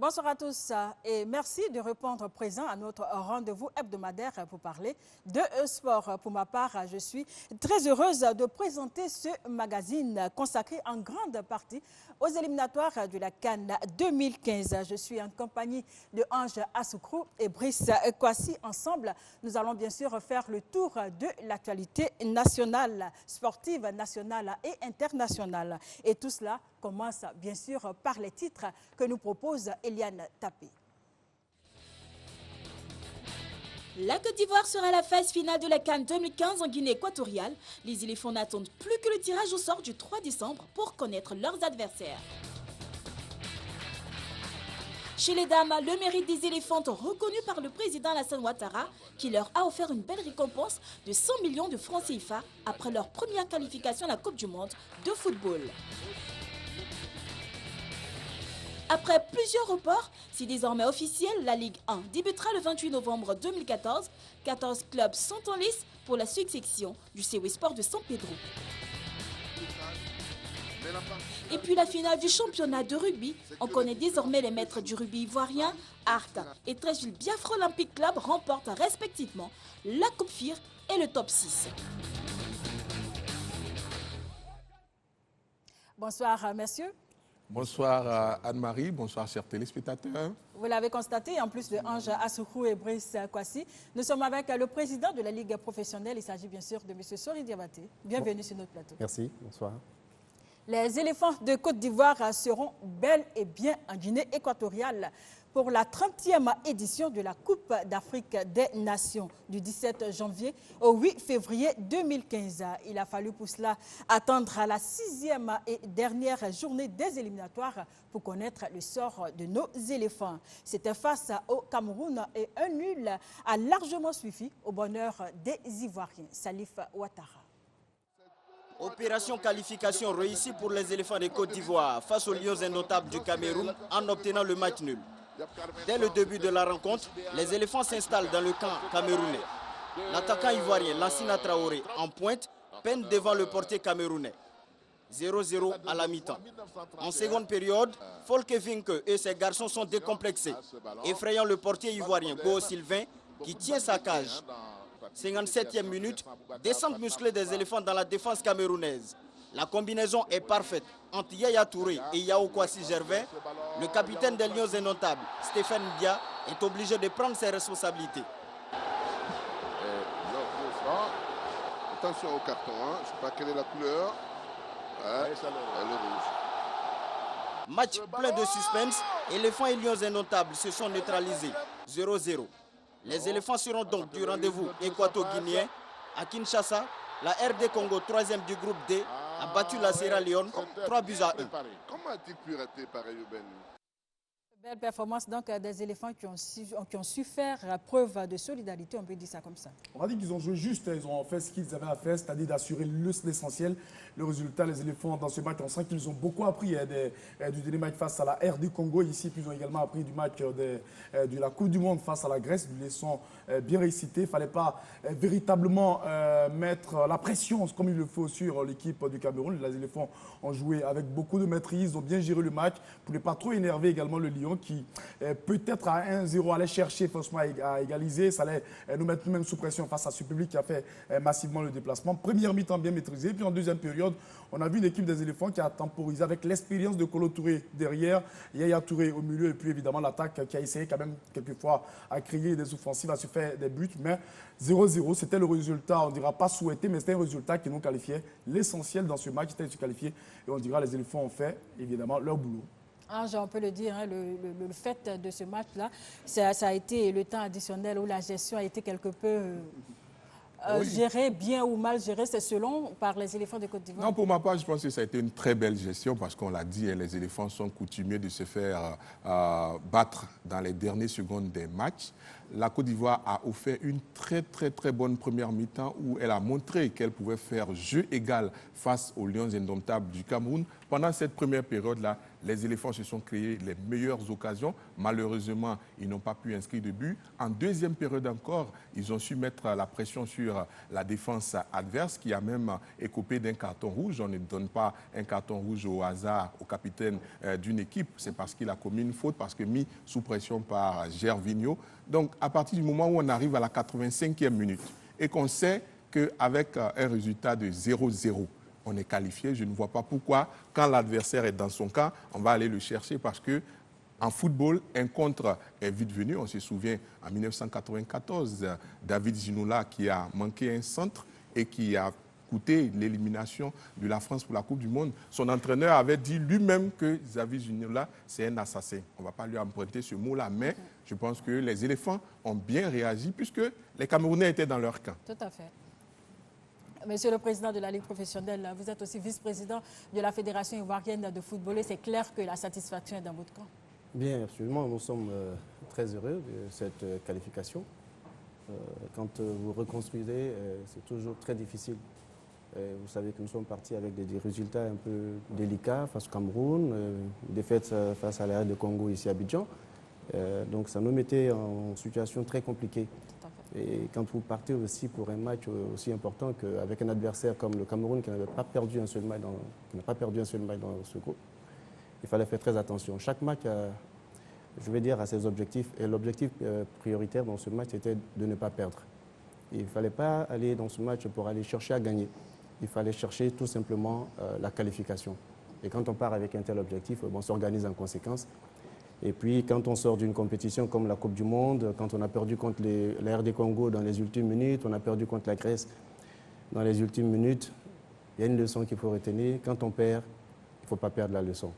Bonsoir à tous et merci de répondre présent à notre rendez-vous hebdomadaire pour parler de sport. Pour ma part, je suis très heureuse de présenter ce magazine consacré en grande partie aux éliminatoires de la CAN 2015. Je suis en compagnie de Ange Assoukro et Brice Kwasi. Ensemble, nous allons bien sûr faire le tour de l'actualité nationale, sportive, nationale et internationale. Et tout cela commence bien sûr par les titres que nous propose Eliane Tapé. La Côte d'Ivoire sera la phase finale de la CAN 2015 en Guinée équatoriale. Les éléphants n'attendent plus que le tirage au sort du 3 décembre pour connaître leurs adversaires. Chez les dames, le mérite des éléphantes reconnu par le président Alassane Ouattara qui leur a offert une belle récompense de 100 millions de francs CFA après leur première qualification à la Coupe du Monde de football. Après plusieurs reports, c'est désormais officiel, la Ligue 1 débutera le 28 novembre 2014. 14 clubs sont en lice pour la succession du CW Sport de San Pedro. Et puis la finale du championnat de rugby. On connaît désormais les maîtres du rugby ivoirien. Art et Treichville Biafra Olympic Club remportent respectivement la Coupe FIR et le top 6. Bonsoir, messieurs. Bonsoir Anne-Marie, bonsoir chers téléspectateurs. Vous l'avez constaté, en plus de Ange Assoukro et Brice Kwasi, nous sommes avec le président de la Ligue professionnelle. Il s'agit bien sûr de M. Sori Diabaté. Bienvenue sur notre plateau. Merci, bonsoir. Les éléphants de Côte d'Ivoire seront bel et bien en Guinée équatoriale pour la 30e édition de la Coupe d'Afrique des Nations du 17 janvier au 8 février 2015. Il a fallu pour cela attendre la 6e et dernière journée des éliminatoires pour connaître le sort de nos éléphants. C'était face au Cameroun et un nul a largement suffi au bonheur des Ivoiriens. Salif Ouattara. Opération qualification réussie pour les éléphants de Côte d'Ivoire face aux Lions indomptables du Cameroun en obtenant le match nul. Dès le début de la rencontre, les éléphants s'installent dans le camp camerounais. L'attaquant ivoirien Lassina Traoré en pointe peine devant le portier camerounais. 0-0 à la mi-temps. En seconde période, Folke Vinke et ses garçons sont décomplexés, effrayant le portier ivoirien Go Sylvain qui tient sa cage. 57e minute, descente musclée des éléphants dans la défense camerounaise. La combinaison est parfaite entre Yaya Touré et Yao Kwasi Gervais. Le capitaine des Lions indomptables, Stéphane Dia, est obligé de prendre ses responsabilités. Attention au carton, hein. Je ne sais pas quelle est la couleur. Ouais, le rouge. Match plein de suspense. Éléphants et Lions indomptables se sont neutralisés. 0-0. Les éléphants seront donc du rendez-vous équato-guinéen à Kinshasa. La RD Congo, 3e du groupe D, a battu la Sierra Leone 3-1. Comment a-t-il pu rater pareil, Ben? Belle performance donc des éléphants qui ont su faire preuve de solidarité, on peut dire ça comme ça. On va dire qu'ils ont joué juste, ils ont fait ce qu'ils avaient à faire, c'est-à-dire d'assurer l'essentiel. Le résultat, les éléphants dans ce match, on sent qu'ils ont beaucoup appris du dernier match face à la RD Congo ici, puis ils ont également appris du match de la Coupe du Monde face à la Grèce, des leçons bien récitées. Il ne fallait pas véritablement mettre la pression comme il le faut sur l'équipe du Cameroun. Les éléphants ont joué avec beaucoup de maîtrise, ont bien géré le match pour ne pas trop énerver également le Lion qui peut-être à 1-0 allait chercher forcément à égaliser. Ça allait nous mettre nous-mêmes sous pression face à ce public qui a fait massivement le déplacement. Première mi-temps bien maîtrisée, puis en deuxième période, on a vu une équipe des éléphants qui a temporisé avec l'expérience de Kolo Touré derrière, Yaya Touré au milieu et puis évidemment l'attaque qui a essayé quand même quelquefois à créer des offensives, à se faire des buts. Mais 0-0, c'était le résultat, on ne dira pas souhaité, mais c'était un résultat qui nous qualifiait. L'essentiel dans ce match, c'était de se qualifier et on dira les éléphants ont fait évidemment leur boulot. Ange, on peut le dire, hein, le fait de ce match-là, ça a été le temps additionnel où la gestion a été quelque peu gérée, bien ou mal gérée, c'est selon par les éléphants de Côte d'Ivoire. Non, pour ma part, je pense que ça a été une très belle gestion parce qu'on l'a dit, les éléphants sont coutumiers de se faire battre dans les dernières secondes des matchs. La Côte d'Ivoire a offert une très bonne première mi-temps où elle a montré qu'elle pouvait faire jeu égal face aux Lions indomptables du Cameroun. Pendant cette première période-là, les éléphants se sont créés les meilleures occasions. Malheureusement, ils n'ont pas pu inscrire de but. En deuxième période encore, ils ont su mettre la pression sur la défense adverse qui a même écopé d'un carton rouge. On ne donne pas un carton rouge au hasard au capitaine d'une équipe. C'est parce qu'il a commis une faute, parce que mis sous pression par Gervinho. Donc, à partir du moment où on arrive à la 85e minute et qu'on sait qu'avec un résultat de 0-0, on est qualifié, je ne vois pas pourquoi, quand l'adversaire est dans son camp, on va aller le chercher parce que en football, un contre est vite venu. On se souvient, en 1994, David Ginola qui a manqué un centre et qui a coûté l'élimination de la France pour la Coupe du Monde. Son entraîneur avait dit lui-même que David Ginola, c'est un assassin. On ne va pas lui emprunter ce mot-là, mais je pense que les éléphants ont bien réagi puisque les Camerounais étaient dans leur camp. Tout à fait. Monsieur le Président de la Ligue professionnelle, vous êtes aussi vice-président de la Fédération ivoirienne de football et c'est clair que la satisfaction est dans votre camp. Bien, absolument. Nous sommes très heureux de cette qualification. Quand vous reconstruisez, c'est toujours très difficile. Vous savez que nous sommes partis avec des résultats un peu délicats face au Cameroun, défaite face à l'AR de Congo ici à Abidjan. Donc ça nous mettait en situation très compliquée. Et quand vous partez aussi pour un match aussi important qu'avec un adversaire comme le Cameroun qui n'a pas perdu un seul match dans ce groupe, il fallait faire très attention. Chaque match, je vais dire, a ses objectifs. Et l'objectif prioritaire dans ce match était de ne pas perdre. Il ne fallait pas aller dans ce match pour aller chercher à gagner. Il fallait chercher tout simplement la qualification. Et quand on part avec un tel objectif, on s'organise en conséquence. Et puis, quand on sort d'une compétition comme la Coupe du Monde, quand on a perdu contre la RD Congo dans les ultimes minutes, on a perdu contre la Grèce dans les ultimes minutes, il y a une leçon qu'il faut retenir. Quand on perd, il ne faut pas perdre la leçon.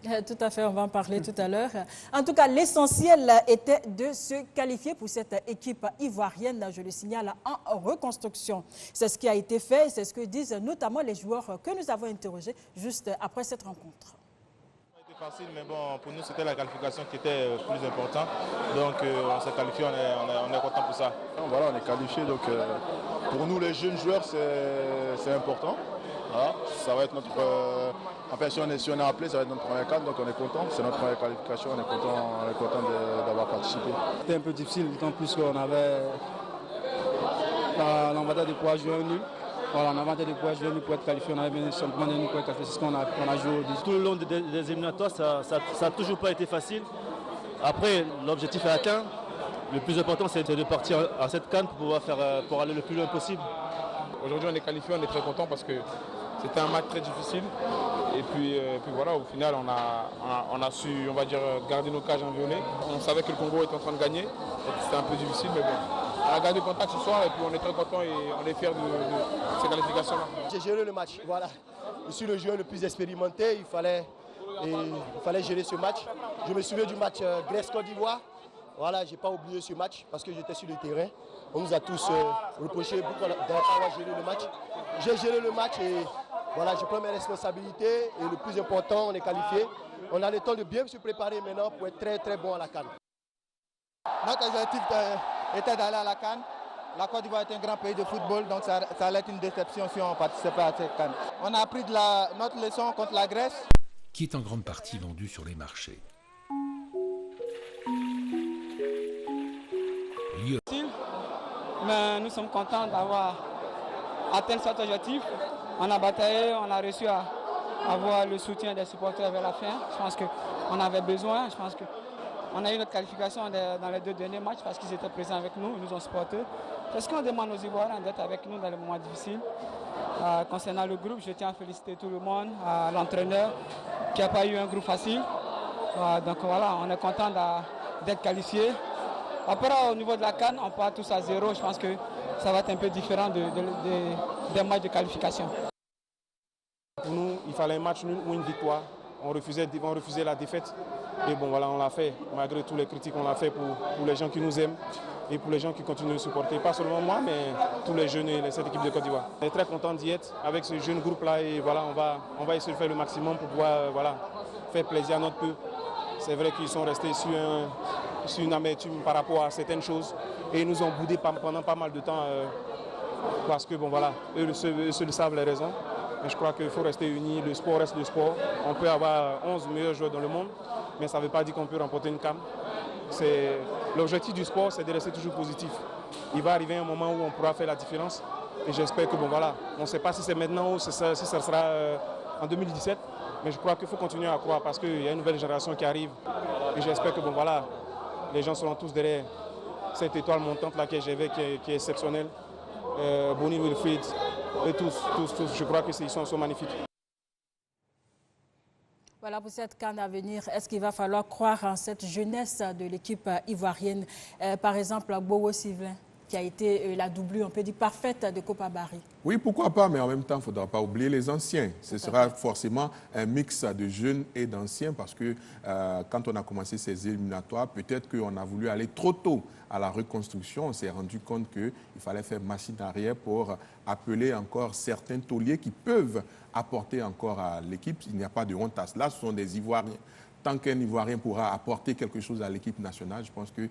Tout à fait, on va en parler tout à l'heure. En tout cas, l'essentiel était de se qualifier pour cette équipe ivoirienne, je le signale, en reconstruction. C'est ce qui a été fait, c'est ce que disent notamment les joueurs que nous avons interrogés juste après cette rencontre. Facile, mais bon, pour nous c'était la qualification qui était plus importante. Donc on s'est qualifié, on est content pour ça. Voilà, on est qualifié, donc pour nous les jeunes joueurs c'est important. Voilà, ça va être notre... enfin si on est appelé, ça va être notre première canne, donc on est content. C'est notre première qualification, on est content d'avoir participé. C'était un peu difficile, d'autant plus qu'on avait l'avantage de pouvoir jouer nul. Voilà, on a inventé des points jeunes pour être qualifié, on avait bien simplement des pour être qualifié, c'est ce qu'on a joué. Tout le long des éliminatoires, ça n'a toujours pas été facile. Après, l'objectif est atteint. Le plus important, c'est de partir à cette CAN pour aller le plus loin possible. Aujourd'hui, on est qualifié, on est très content parce que c'était un match très difficile. Et puis voilà, au final, on a su, on va dire, garder nos cages environnées. On savait que le Congo était en train de gagner, donc c'était un peu difficile, mais bon. On a gardé contact ce soir et puis on est très content et on est fiers de ces qualifications-là. J'ai géré le match, voilà. Je suis le joueur le plus expérimenté, il fallait gérer ce match. Je me souviens du match Grèce-Côte d'Ivoire. Voilà, je n'ai pas oublié ce match parce que j'étais sur le terrain. On nous a tous reproché beaucoup d'avoir géré le match. J'ai géré le match et voilà, je prends mes responsabilités et le plus important, on est qualifié. On a le temps de bien se préparer maintenant pour être très très bon à la CAN. Notre objectif était d'aller à la CAN. La Côte d'Ivoire est un grand pays de football, donc ça allait être une déception si on participait à cette CAN. On a appris notre leçon contre la Grèce. Qui est en grande partie vendu sur les marchés. Mais nous sommes contents d'avoir atteint cet objectif. On a bataillé, on a réussi à avoir le soutien des supporters vers la fin. Je pense qu'on avait besoin. Je pense qu'on a eu notre qualification dans les 2 derniers matchs parce qu'ils étaient présents avec nous, ils nous ont supportés. C'est ce qu'on demande aux Ivoiriens d'être avec nous dans les moments difficiles. Concernant le groupe, je tiens à féliciter tout le monde, l'entraîneur qui n'a pas eu un groupe facile. Donc voilà, on est content d'être qualifiés. Après, au niveau de la CAN, on part tous à 0. Je pense que ça va être un peu différent des matchs de qualification. Pour nous, il fallait un match nul ou une victoire. On refusait la défaite. Et bon, voilà, on l'a fait. Malgré tous les critiques, on l'a fait pour les gens qui nous aiment et pour les gens qui continuent de supporter. Pas seulement moi, mais tous les jeunes et cette équipe de Côte d'Ivoire. On est très content d'y être avec ce jeune groupe-là. Et voilà, on va essayer de faire le maximum pour pouvoir faire plaisir à notre peuple. C'est vrai qu'ils sont restés sur une amertume par rapport à certaines choses. Et ils nous ont boudé pendant pas mal de temps. Parce que, bon, voilà, eux seuls savent les raisons. Mais je crois qu'il faut rester unis, le sport reste le sport. On peut avoir 11 meilleurs joueurs dans le monde, mais ça ne veut pas dire qu'on peut remporter une CAN. L'objectif du sport, c'est de rester toujours positif. Il va arriver un moment où on pourra faire la différence. Et j'espère que, bon voilà, on ne sait pas si c'est maintenant ou si ça sera en 2017. Mais je crois qu'il faut continuer à croire parce qu'il y a une nouvelle génération qui arrive. Et j'espère que, bon voilà, les gens seront tous derrière cette étoile montante là que j'avais, qui est exceptionnelle. Bonnie Wilfried et tous, je crois qu'ils sont magnifiques. Voilà, pour cette CAN à venir, est-ce qu'il va falloir croire en cette jeunesse de l'équipe ivoirienne? Par exemple, Bowo Sylvain, qui a été la doublure, on peut dire, parfaite de Kopa Barry. Oui, pourquoi pas, mais en même temps, il ne faudra pas oublier les anciens. Ce sera forcément un mix de jeunes et d'anciens parce que quand on a commencé ces éliminatoires, peut-être qu'on a voulu aller trop tôt à la reconstruction. On s'est rendu compte qu'il fallait faire machine arrière pour appeler encore certains tauliers qui peuvent apporter encore à l'équipe. Il n'y a pas de honte à cela, ce sont des Ivoiriens. Tant qu'un Ivoirien pourra apporter quelque chose à l'équipe nationale, je pense qu'il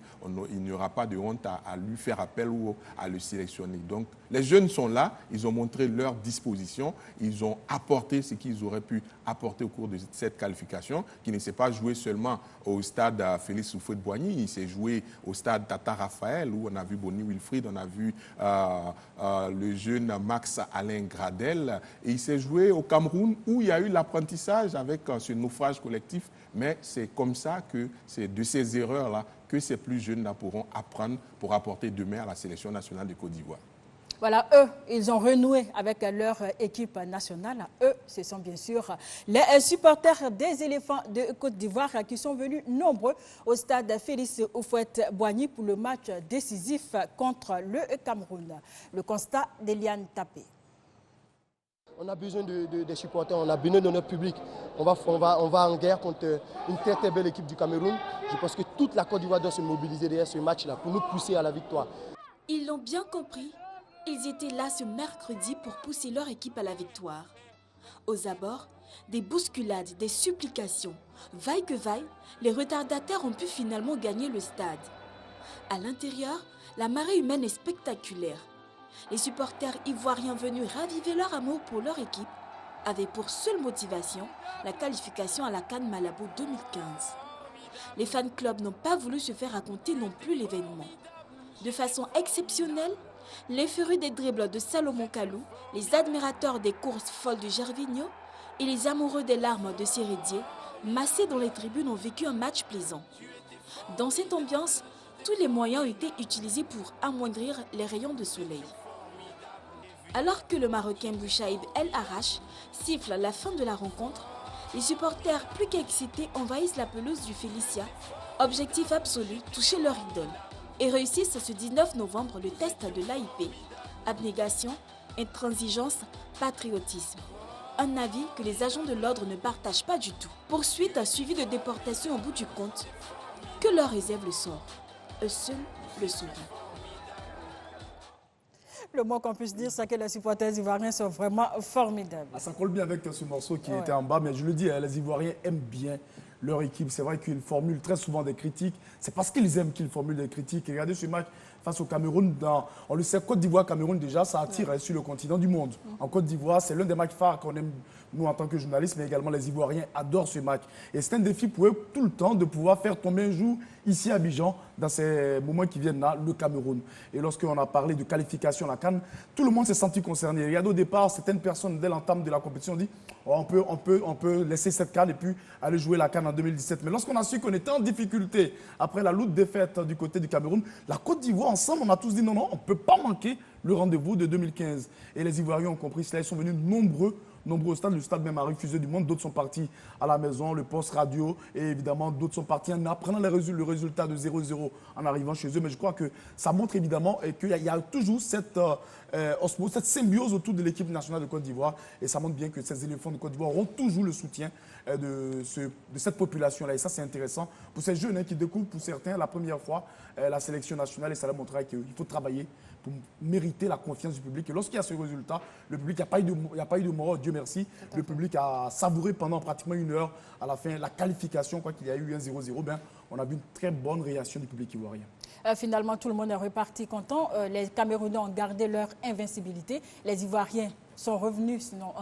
n'y aura pas de honte à lui faire appel ou à le sélectionner. Donc, les jeunes sont là, ils ont montré leur disposition, ils ont apporté ce qu'ils auraient pu apporter au cours de cette qualification, qui ne s'est pas joué seulement au stade Félix Houphouët-Boigny, il s'est joué au stade Tata Raphaël, où on a vu Bonnie Wilfried, on a vu le jeune Max Alain Gradel, et il s'est joué au Cameroun, où il y a eu l'apprentissage avec ce naufrage collectif. Mais c'est comme ça que c'est de ces erreurs-là que ces plus jeunes-là pourront apprendre pour apporter demain à la sélection nationale de Côte d'Ivoire. Voilà, eux, ils ont renoué avec leur équipe nationale. Eux, ce sont bien sûr les supporters des éléphants de Côte d'Ivoire qui sont venus nombreux au stade Félix Houphouët-Boigny pour le match décisif contre le Cameroun. Le constat d'Eliane Tapé. On a besoin des supporters, on a besoin de notre public. On va en guerre contre une très très belle équipe du Cameroun. Je pense que toute la Côte d'Ivoire doit se mobiliser derrière ce match-là pour nous pousser à la victoire. Ils l'ont bien compris. Ils étaient là ce mercredi pour pousser leur équipe à la victoire. Aux abords, des bousculades, des supplications. Vaille que vaille, les retardataires ont pu finalement gagner le stade. À l'intérieur, la marée humaine est spectaculaire. Les supporters ivoiriens venus raviver leur amour pour leur équipe avaient pour seule motivation la qualification à la CAN Malabo 2015. Les fan clubs n'ont pas voulu se faire raconter non plus l'événement. De façon exceptionnelle, les férus des dribbles de Salomon Kalou, les admirateurs des courses folles de Gervinho et les amoureux des larmes de Sérédier, massés dans les tribunes, ont vécu un match plaisant. Dans cette ambiance, tous les moyens ont été utilisés pour amoindrir les rayons de soleil. Alors que le Marocain Bouchaïb El Arash siffle la fin de la rencontre, les supporters plus qu'excités envahissent la pelouse du Félicia. Objectif absolu, toucher leur idole. Et réussissent ce 19 novembre le test de l'AIP. Abnégation, intransigeance, patriotisme. Un avis que les agents de l'ordre ne partagent pas du tout. Poursuite suivie de déportation au bout du compte. Que leur réserve le sort. Eux seuls le sauront. Le mot qu'on puisse dire, c'est que les supporters ivoiriens sont vraiment formidables. Ça colle bien avec ce morceau qui était en bas, mais je le dis, les Ivoiriens aiment bien leur équipe. C'est vrai qu'ils formulent très souvent des critiques. C'est parce qu'ils aiment qu'ils formulent des critiques. Et regardez ce match face au Cameroun. On le sait, Côte d'Ivoire-Cameroun, déjà, ça attire sur le continent du monde. En Côte d'Ivoire, c'est l'un des matchs phares qu'on aime, nous, en tant que journalistes, mais également les Ivoiriens adorent ce match. Et c'est un défi pour eux, tout le temps, de pouvoir faire tomber un jour, ici à Abidjan, dans ces moments qui viennent là, le Cameroun. Et lorsqu'on a parlé de qualification à la CAN, tout le monde s'est senti concerné. Regardez, au départ, certaines personnes, dès l'entame de la compétition, ont dit on peut laisser cette CAN et puis aller jouer la CAN en 2017. Mais lorsqu'on a su qu'on était en difficulté, après la lourde défaite du côté du Cameroun, la Côte d'Ivoire, ensemble, on a tous dit non, on ne peut pas manquer le rendez-vous de 2015. Et les Ivoiriens ont compris cela, ils sont venus nombreux au stade. Le stade même a refusé du monde. D'autres sont partis à la maison, le poste radio. Et évidemment, d'autres sont partis en apprenant le résultat de 0-0 en arrivant chez eux. Mais je crois que ça montre évidemment qu'il y a toujours cette osmose, cette symbiose autour de l'équipe nationale de Côte d'Ivoire. Et ça montre bien que ces éléphants de Côte d'Ivoire auront toujours le soutien de cette population-là. Et ça, c'est intéressant pour ces jeunes qui découvrent pour certains la première fois la sélection nationale. Et ça leur montrera qu'il faut travailler pour mériter la confiance du public. Et lorsqu'il y a ce résultat, le public, il n'y a pas eu de mort, Dieu merci. Le public a savouré pendant pratiquement une heure à la fin la qualification, quoi qu'il y a eu un 0-0. on a vu une très bonne réaction du public ivoirien. Finalement, tout le monde est reparti content. Les Camerounais ont gardé leur invincibilité. Les Ivoiriens sont revenus, sinon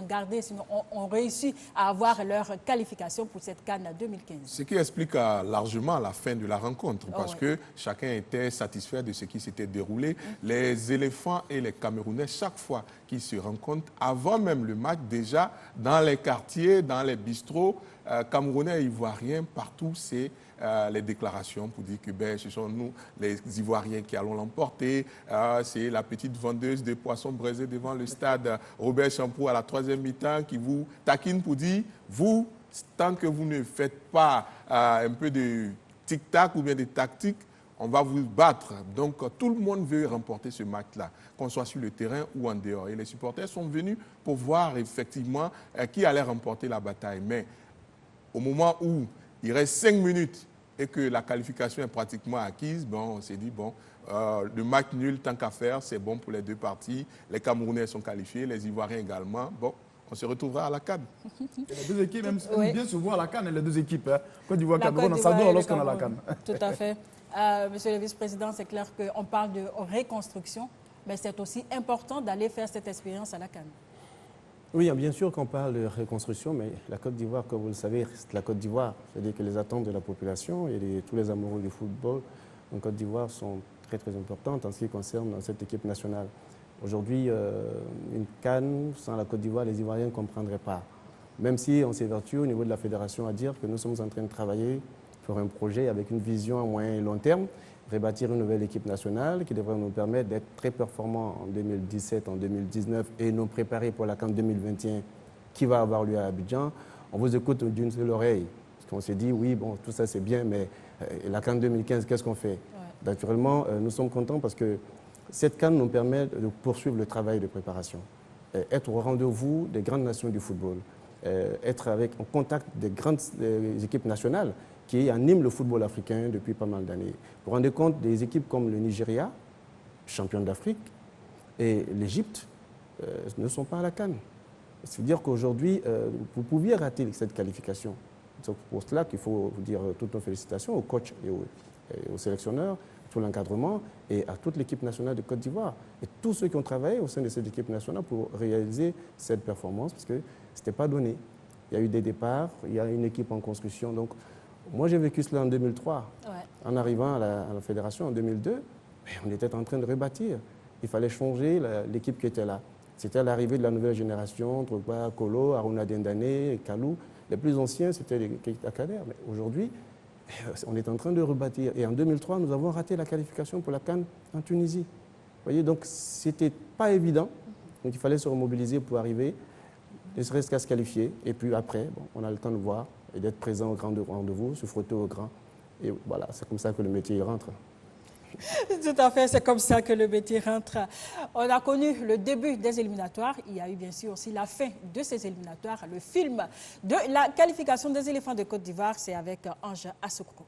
ont réussi à avoir leur qualification pour cette CAN 2015. Ce qui explique largement la fin de la rencontre, parce que chacun était satisfait de ce qui s'était déroulé. Les éléphants et les Camerounais, chaque fois qu'ils se rencontrent, avant même le match, déjà dans les quartiers, dans les bistrots, Camerounais et Ivoiriens, partout, c'est les déclarations pour dire que ce sont nous, les Ivoiriens, qui allons l'emporter. C'est la petite vendeuse de poissons braisés devant le stade Robert Champoux à la 3e mi-temps qui vous taquine pour dire, vous, tant que vous ne faites pas un peu de tic-tac ou bien de tactique, on va vous battre. Donc, tout le monde veut remporter ce match-là, qu'on soit sur le terrain ou en dehors. Et les supporters sont venus pour voir effectivement qui allait remporter la bataille. Mais au moment où il reste 5 minutes et que la qualification est pratiquement acquise, on s'est dit, le match nul, tant qu'à faire, c'est bon pour les deux parties. Les Camerounais sont qualifiés, les Ivoiriens également. On se retrouvera à la CAN. Les deux équipes aiment bien se voir à la CAN, les deux équipes. Côte d'Ivoire, Cameroun, on s'adore lorsqu'on a la CAN. Tout à fait. Monsieur le vice-président, c'est clair qu'on parle de reconstruction, mais c'est aussi important d'aller faire cette expérience à la CAN. Oui, bien sûr qu'on parle de reconstruction, mais la Côte d'Ivoire, comme vous le savez, reste la Côte d'Ivoire. C'est-à-dire que les attentes de la population et tous les amoureux du football en Côte d'Ivoire sont très très importantes en ce qui concerne cette équipe nationale. Aujourd'hui, une CAN sans la Côte d'Ivoire, les Ivoiriens ne comprendraient pas. Même si on s'évertue au niveau de la fédération à dire que nous sommes en train de travailler sur un projet avec une vision à moyen et long terme, rebâtir une nouvelle équipe nationale qui devrait nous permettre d'être très performants en 2017, en 2019 et nous préparer pour la CAN 2021 qui va avoir lieu à Abidjan. On vous écoute d'une seule oreille. Parce qu'on s'est dit, oui, tout ça c'est bien, mais la CAN 2015, qu'est-ce qu'on fait? Naturellement, nous sommes contents parce que cette CAN nous permet de poursuivre le travail de préparation, être au rendez-vous des grandes nations du football, être en contact des grandes équipes nationales qui animent le football africain depuis pas mal d'années. Vous vous rendez compte des équipes comme le Nigeria, champion d'Afrique, et l'Égypte ne sont pas à la CAN. C'est-à-dire qu'aujourd'hui, vous pouviez rater cette qualification. C'est pour cela qu'il faut vous dire toutes nos félicitations aux coachs et aux sélectionneurs, tout l'encadrement et à toute l'équipe nationale de Côte d'Ivoire. Et tous ceux qui ont travaillé au sein de cette équipe nationale pour réaliser cette performance, parce que ce n'était pas donné. Il y a eu des départs, il y a une équipe en construction. Donc, moi, j'ai vécu cela en 2003. En arrivant à la fédération en 2002, on était en train de rebâtir. Il fallait changer l'équipe qui était là. C'était l'arrivée de la nouvelle génération, Drogba, Kolo, Aruna Dendane, Kalou. Les plus anciens, c'était les Keita Kader. Mais aujourd'hui, on est en train de rebâtir. Et en 2003, nous avons raté la qualification pour la CAN en Tunisie. Vous voyez, donc ce n'était pas évident. Donc il fallait se remobiliser pour arriver, ne serait-ce qu'à se qualifier. Et puis après, on a le temps de voir et d'être présent au grand rendez-vous, se frotter au grand. Et voilà, c'est comme ça que le métier rentre. Tout à fait, c'est comme ça que le métier rentre. On a connu le début des éliminatoires. Il y a eu bien sûr aussi la fin de ces éliminatoires. Le film de la qualification des éléphants de Côte d'Ivoire, c'est avec Ange Asokro.